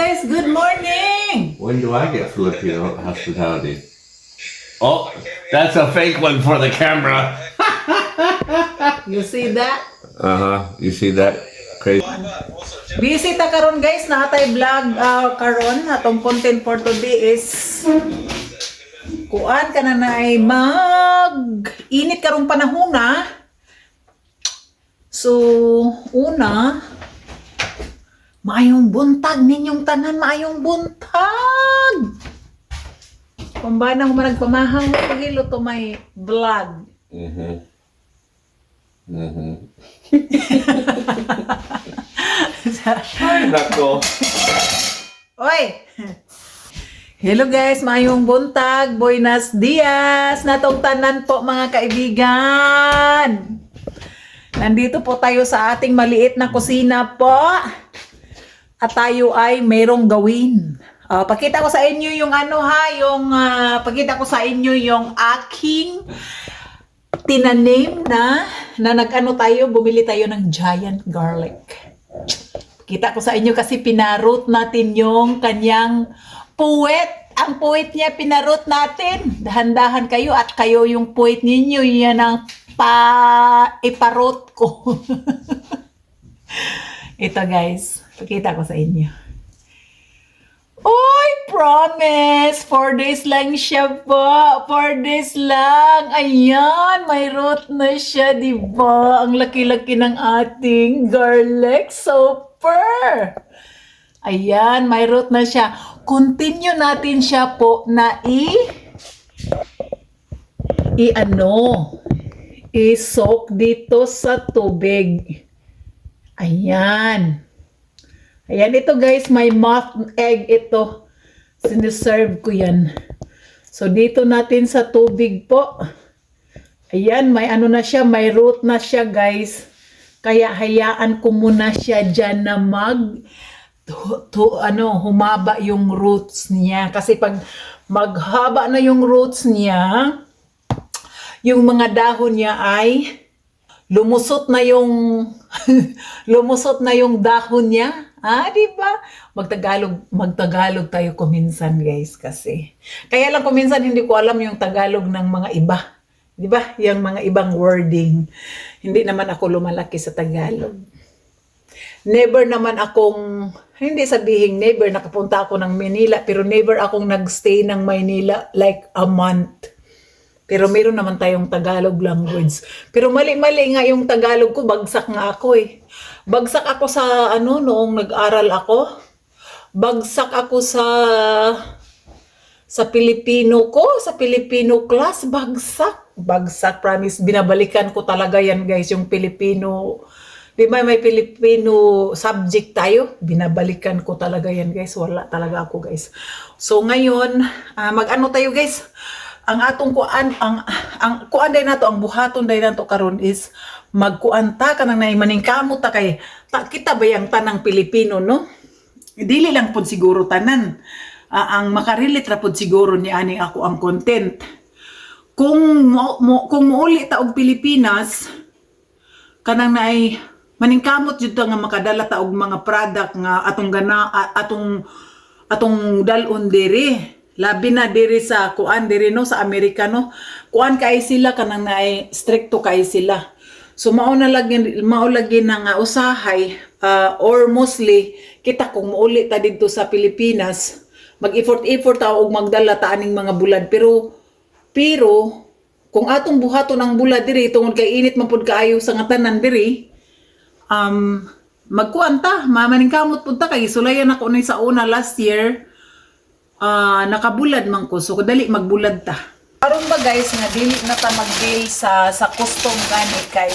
guys, good morning! When do I get Filipino hospitality? Oh, that's a fake one for the camera. You see that? You see that? Crazy. Bisita karon guys, na atay vlog karon atong content for today is kuan ka na ay mag-init karong panahon na. So, una, maayong buntag ninyong tanan, maayong buntag. Kung ba na nagpamahang hilo to my vlog. Ay, nako. Oy! Hello guys, maayong buntag, buenos dias, natong tanan po mga kaibigan. Nandito po tayo sa ating maliit na kusina po. At tayo ay mayroong gawin. Pakita ko sa inyo yung pakita ko sa inyo yung aking tinanim na bumili tayo ng giant garlic. Kita ko sa inyo kasi pinaroot natin yung kanyang puwet. Ang puwet niya pinaroot natin. Dahan-dahan kayo at kayo yung puwet ninyo. Yan ang iparot ko. Ito guys, pakita ko sa inyo. Oy, promise! 4 days lang siya po. 4 days lang. Ayan, may root na siya, diba? Ang laki-laki ng ating garlic. Super! Ayan, may root na siya. Continue natin siya po na i-soak dito sa tubig. Ayan. Ayan, ito guys, may mock egg ito. Siniserve ko yan. So, dito natin sa tubig po. Ayan, may na siya, may root na siya guys. Kaya hayaan ko muna siya dyan na humaba yung roots niya. Kasi pag maghaba na yung roots niya, yung mga dahon niya ay lumusot na yung dahon niya. Diba? Magtagalog tayo kuminsan guys kasi. Kaya lang kuminsan hindi ko alam yung Tagalog ng mga iba. Diba? Yung mga ibang wording. Hindi naman ako lumalaki sa Tagalog. Never naman akong, hindi sabihin never, nakapunta ako ng Manila, pero never akong nagstay ng Maynila like a month. Pero meron naman tayong Tagalog language. Pero mali-mali nga yung Tagalog ko, bagsak nga ako eh. Bagsak ako sa noong nag-aral ako. Bagsak ako sa Pilipino ko, sa Filipino class, bagsak, promise. Binabalikan ko talaga yan guys, yung Filipino. Di ba may Filipino subject tayo? Binabalikan ko talaga yan guys. Wala talaga ako guys. So ngayon, tayo guys? Ang atong kuan, ang kuan day nato, ang buhaton day nato karon is magkuanta ka nang maningkamot ta kay kita ba yang tanang Pilipino no? Dili lang pud siguro tanan. Ang makarelate ra pud siguro ni ani ako ang content. Kung muuli ta og Pilipinas kanang naay maningkamot jud ta nga makadala ta og mga product nga atong dalon diri. Labi na diri sa kuan diri no sa Amerika no. Kuan kay sila kanang naay stricto kay sila. So mao lagi na nga usahay or mostly kita kung muuli ta didto sa Pilipinas, mag-effort ta og magdala ta aning mga bulad pero kung atong buhaton ang bulad diri tungod kay init man pud kaayo sa nga tanan diri, magkuan ta, mamaningkamot pud ta kay sulayan ako ni sa una last year. Nakabulad man ko, so dali magbulad ta. Karon ba guys nga dili na ta mag-deal sa custom gani kay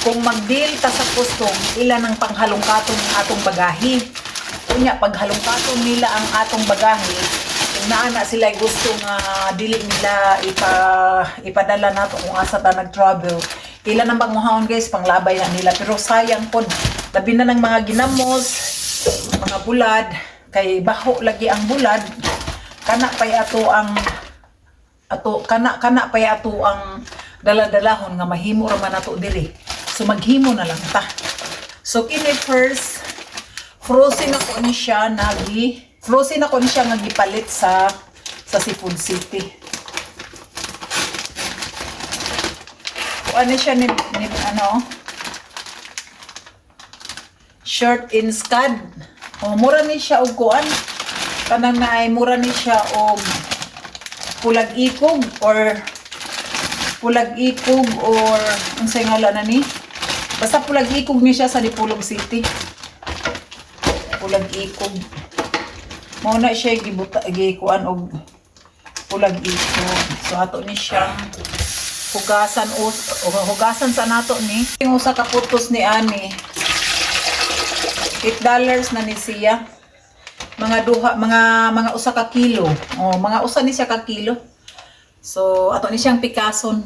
kung mag-deal ta sa custom ilan ang panghalongkaton ng atong bagahe. Unya paghalongkaton nila ang atong bagahe, kung naana sila gusto nga dili nila ipadala nato kung asa ta nag-travel. Ilan ang panguhaon guys panglabay na nila pero sayang pod. Labi na ng mga ginamos, mga bulad kay baho lagi ang bulad. Kana pay ato ang daladalahon nga mahimo ra man ato diri. So maghimo na lang ta. So kini first frozen ako ni siya nagi Frozen ako ni siya nga gipalit sa Seafood City. Ano siya ni ano? Shirt in scad. Oh, mura ni siya og kuan. Kanang naay mura ni siya og pulag ikog or unsay ngala na ni? Basta pulag ikog ni siya sa Dipolog City. Pulag ikog. Mao na siya gikuan og pulag ikog. So ato ni siyang hugasan sa nato ni. Yung usa ka putos ni ani. $8 na ni siya. Mga usa ka kilo. Oh, mga usa ni siya ka kilo. So ato ni siyang pikason.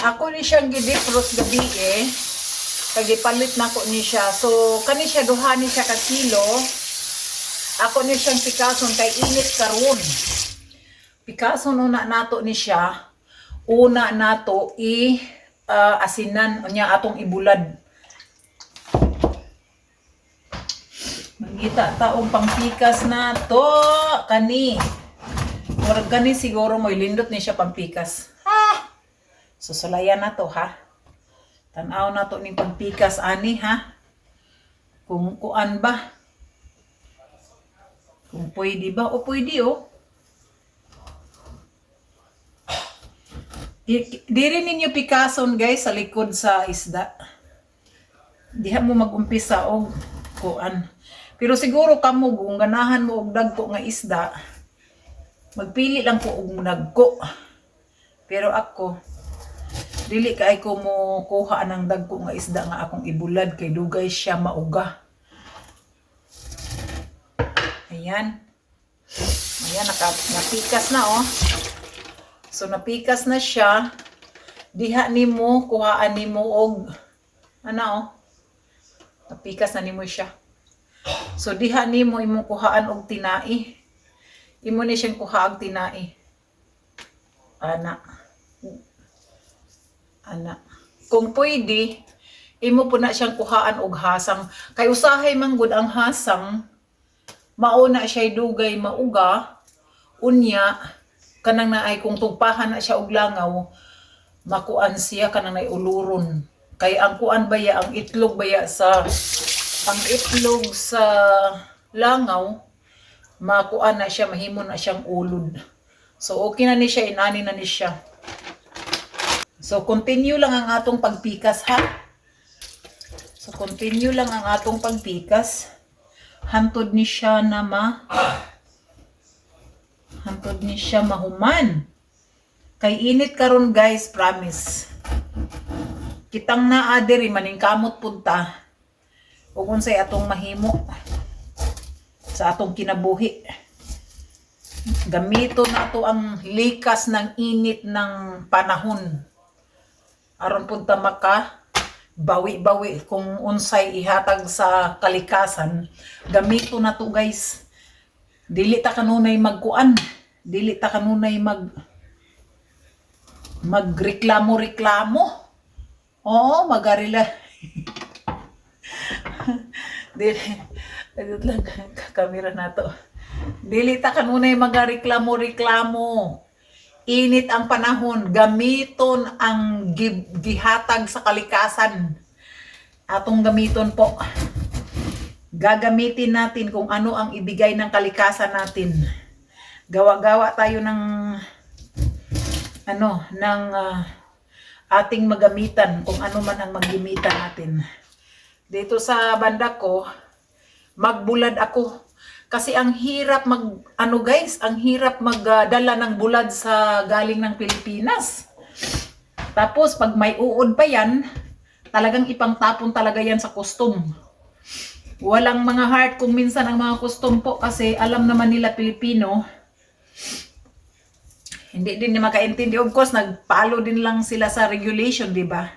Ako ni siyang gidifrost gabi kagipalit na ko ni siya. So kani siya duha ni siya ka kilo. Ako ni siyang pikason kay init karon. Pikason una nato ni siya. Una nato asinan nya atong ibulad. Mangita taong pangpikas na to kani. Murag kani siguro mo lindot ni siya pangpikas. Susulayan na to ha. Tanaw na to ning pagpikas ani ha. Kung kuan ba? Kung pwede ba o pwede Diri ninyo pikason guys sa likod sa isda. Diha mo mag-umpisa og kuan. Pero siguro kamo kung ganahan mo og dagko nga isda, magpili lang ko og nagko. Pero ako dili kay ko mo kuha ng dagko nga isda nga akong ibulad kay dugay siya mauga. Ayan. Ayan, napikas na So napikas na siya. Diha nimo kuhaan nimo og napikas na nimo siya. So diha nimo imong kuhaan og tinai. Imo ni siyang kuha og tinai. Ana. Kung pwede, imo po na siyang kuhaan og hasang. Kay usahay man gud ang hasang, mauna siya dugay mauga, unya, kanang naay kung tugpahan na siya og langaw, makuan siya kanang naay uluron. Kay ang kuan baya, ang itlog sa langaw, makuan na siya, mahimon na siyang ulod. So okay na ni siya, inani na ni siya. So, continue lang ang atong pagpikas, ha? So, continue lang ang atong pagpikas. Hantod ni siya mahuman. Kay init karon guys, promise. Kitang naa diri maning kamot punta. Ug unsay atong mahimo sa atong kinabuhi. Gamito na to ang likas ng init ng panahon. Aron punta maka bawi-bawi kung unsay ihatag sa kalikasan. Gamito na to guys. Dili ta kanunay magkuan. Dili ta kanunay magreklamo-reklamo. Oo, magarila. Dili lang kamera na to. Dili ta kanunay magareklamo-reklamo. Init ang panahon, gamiton ang gihatag sa kalikasan. Atong gamiton po. Gagamitin natin kung ano ang ibigay ng kalikasan natin. Gawa-gawa tayo ng ating magamitan, kung ano man ang maggimitan natin. Dito sa banda ko, magbulad ako. Kasi ang hirap ang hirap magdala ng bulad sa galing ng Pilipinas. Tapos pag may uod pa yan, talagang ipangtapon talaga yan sa custom. Walang mga heart kung minsan ang mga custom po kasi alam naman nila Pilipino. Hindi din makaintindi. Of course, nagpalo din lang sila sa regulation, di ba?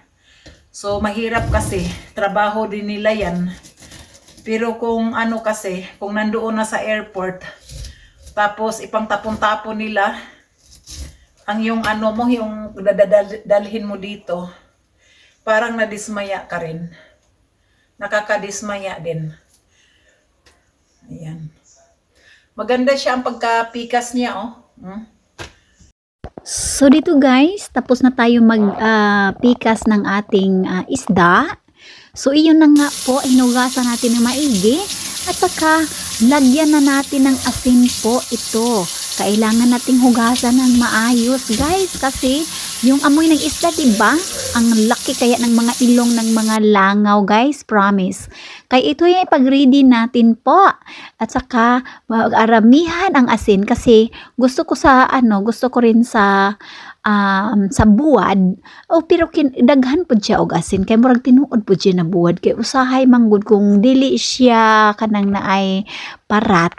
So mahirap kasi, trabaho din nila yan. Pero kung kung nandoon na sa airport, tapos ipangtapon-tapon nila, ang yung yung dadalhin mo dito, Parang nadismaya ka rin. Nakakadismaya din. Ayan. Maganda siya ang pagkapikas niya, oh. So dito guys, tapos na tayo magpikas ng ating isda. So iyon na nga po, hinugasan natin ng maigi at saka lagyan na natin ng asin po ito. Kailangan nating hugasan ng maayos guys kasi yung amoy ng isda, diba? Ang laki kaya ng mga ilong ng mga langaw guys, promise. Kaya ito yung ipag-ready natin po. At saka mag-aramihan ang asin kasi gusto ko rin sa buwad. Pero daghan po siya og asin kay murag tinuod po siya na buwad kay usahay manggod kung dili siya kanang naay parat.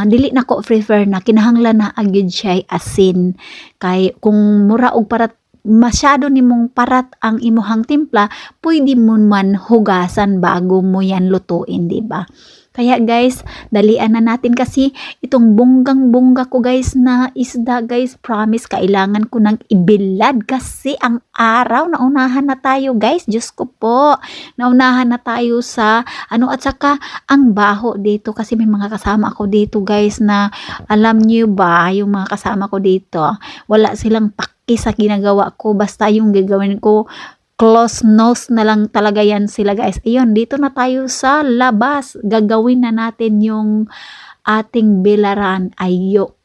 Dili na ko prefer na kinahanglan na agyud siya asin kay kung mura og parat masyado nimong parat ang imuhang timpla, pwede mo man hugasan bago mo yan lutuin, diba? Kaya guys, dalian na natin kasi itong bunggang-bungga ko guys na isda guys, promise kailangan ko nang ibilad kasi ang araw, naunahan na tayo guys, Diyos ko po, naunahan na tayo sa at saka ang baho dito kasi may mga kasama ako dito guys na alam niyo ba, yung mga kasama ko dito, wala silang paki sa ginagawa ko, basta yung gagawin ko, close nose na lang talaga yan sila guys. Ayun, dito na tayo sa labas. Gagawin na natin yung ating bilaran. Ayun,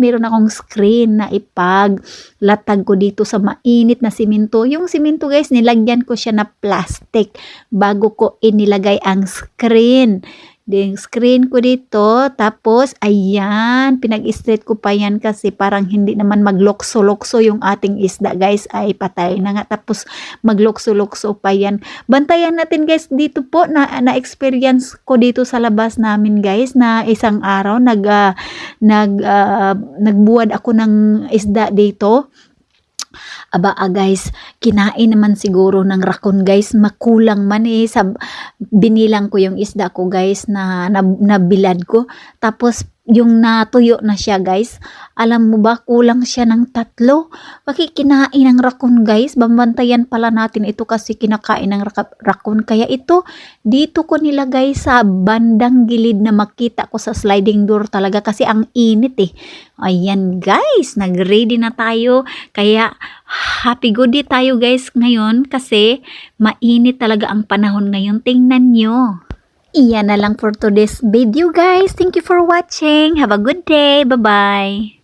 meron akong screen na ipaglatag ko dito sa mainit na simento. Yung simento guys, nilagyan ko siya na plastic bago ko inilagay ang screen. Yung screen ko dito, tapos ayan, pinag-straight ko pa yan kasi parang hindi naman maglokso-lokso yung ating isda guys, ay patay na nga, tapos maglokso-lokso pa yan. Bantayan natin guys dito po, na-experience ko dito sa labas namin guys, na isang araw nagbuwad ako ng isda dito. Guys, kinain naman siguro ng raccoon guys, makulang man binilang ko yung isda ko guys na nabilad ko, tapos yung natuyo na siya guys, alam mo ba, kulang siya ng 3. Bakit kinain ng raccoon guys? Bambantayan pala natin ito kasi kinakain ng raccoon. Kaya ito, dito ko nilagay sa bandang gilid na makita ko sa sliding door talaga kasi ang init Ayan guys, nag-ready na tayo. Kaya happy good day tayo guys ngayon kasi mainit talaga ang panahon ngayon. Tingnan nyo. Iyan na lang for today's video guys. Thank you for watching. Have a good day. Bye-bye.